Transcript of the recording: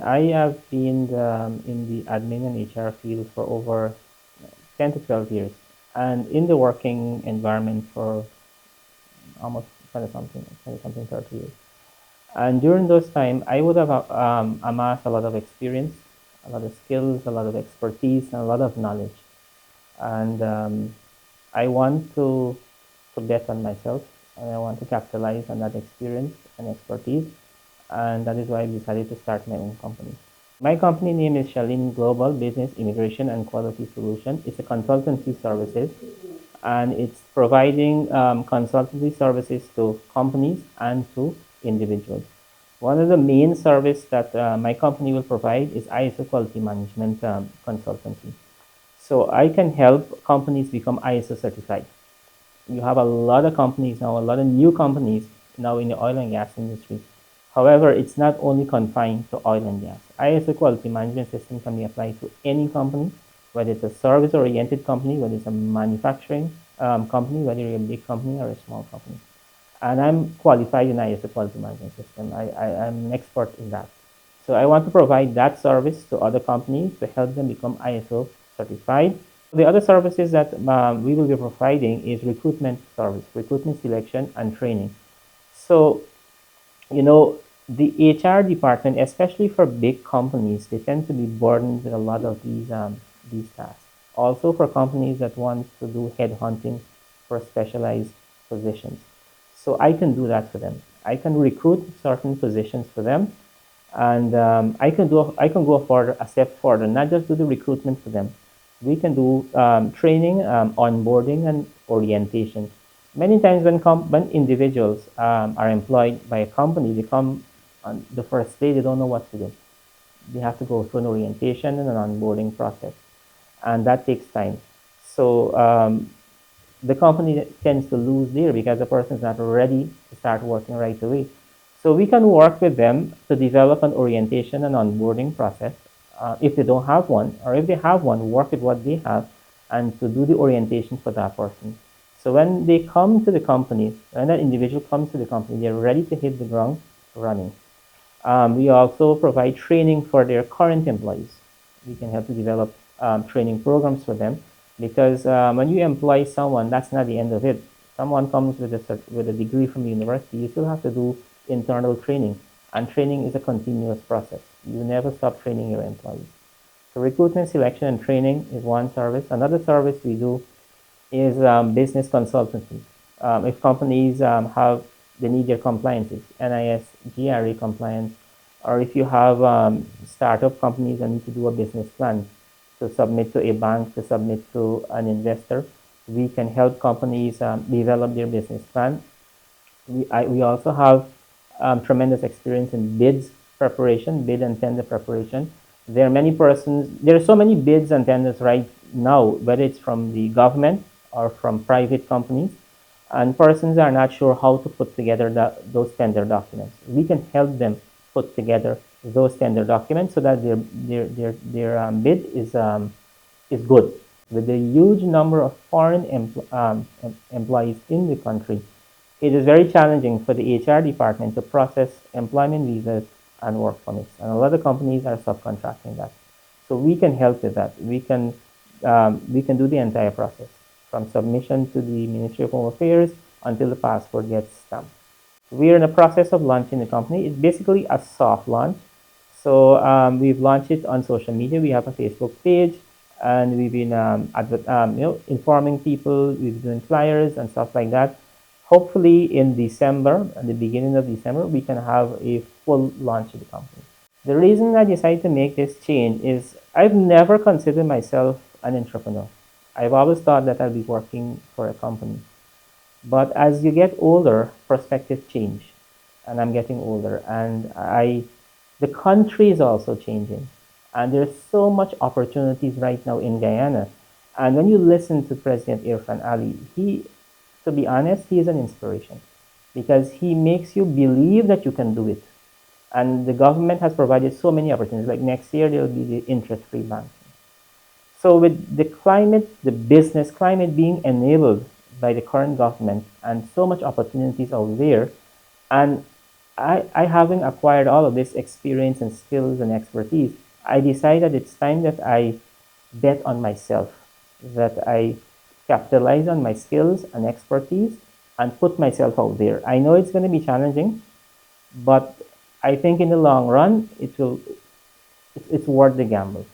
I have been in the admin and HR field for over 10 to 12 years, and in the working environment for almost 20 something, 30 years. And during those time, I would have amassed a lot of experience, a lot of skills, a lot of expertise, and a lot of knowledge. And I want to bet on myself, and I want to capitalize on that experience and expertise. And that is why I decided to start my own company. My company name is Shaleen Global Business Immigration and Quality Solution. It's a consultancy services, and it's providing consultancy services to companies and to individuals. One of the main service that my company will provide is ISO quality management consultancy. So I can help companies become ISO certified. You have a lot of companies now, a lot of new companies now in the oil and gas industry. However, it's not only confined to oil and gas. ISO quality management system can be applied to any company, whether it's a service-oriented company, whether it's a manufacturing company, whether you're a big company or a small company. And I'm qualified in ISO quality management system. I'm an expert in that. So I want to provide that service to other companies to help them become ISO certified. The other services that we will be providing is recruitment service, recruitment selection and training. So, you know, the HR department, especially for big companies, they tend to be burdened with a lot of these tasks. Also for companies that want to do headhunting for specialized positions. So I can do that for them. I can recruit certain positions for them, and I can go further, a step further, not just do the recruitment for them. We can do training, onboarding, and orientation. Many times when individuals are employed by a company, they come on the first day, they don't know what to do. They have to go through an orientation and an onboarding process, and that takes time. So the company tends to lose there because the person is not ready to start working right away. So we can work with them to develop an orientation and onboarding process. If they don't have one, or if they have one, work with what they have and to do the orientation for that person. So when they come to the company, when that individual comes to the company, they're ready to hit the ground running. We also provide training for their current employees. We can help to develop training programs for them, because when you employ someone, that's not the end of it. Someone comes with a degree from the university, you still have to do internal training, and training is a continuous process. You never stop training your employees. So recruitment, selection, and training is one service. Another service we do is business consultancy. If companies they need their compliances, NIS, GRA compliance, or if you have startup companies that need to do a business plan to submit to a bank, to submit to an investor, we can help companies develop their business plan. We also have tremendous experience in bids preparation, bid and tender preparation. There are so many bids and tenders right now, whether it's from the government or from private companies, and persons are not sure how to put together those tender documents. We can help them put together those tender documents so that their bid is good. With the huge number of foreign employees in the country, it is very challenging for the HR department to process employment visas and work permits, and a lot of companies are subcontracting that. So we can help with that. We can do the entire process from submission to the Ministry of Home Affairs until the passport gets stamped. We are in the process of launching the company. It's basically a soft launch. So we've launched it on social media. We have a Facebook page, and we've been informing people. We've been doing flyers and stuff like that. Hopefully in December, at the beginning of December, we can have a full launch of the company. The reason I decided to make this change is I've never considered myself an entrepreneur. I've always thought that I'll be working for a company. But as you get older, perspectives change, and I'm getting older, and the country is also changing, and there's so much opportunities right now in Guyana. And when you listen to President Irfan Ali, to be honest, he is an inspiration, because he makes you believe that you can do it. And the government has provided so many opportunities. Like next year, there will be the interest-free banking. So with the climate, the business climate being enabled by the current government, and so much opportunities out there, and I having acquired all of this experience and skills and expertise, I decided it's time that I bet on myself, that I capitalize on my skills and expertise and put myself out there. I know it's going to be challenging, but I think in the long run, it's worth the gamble.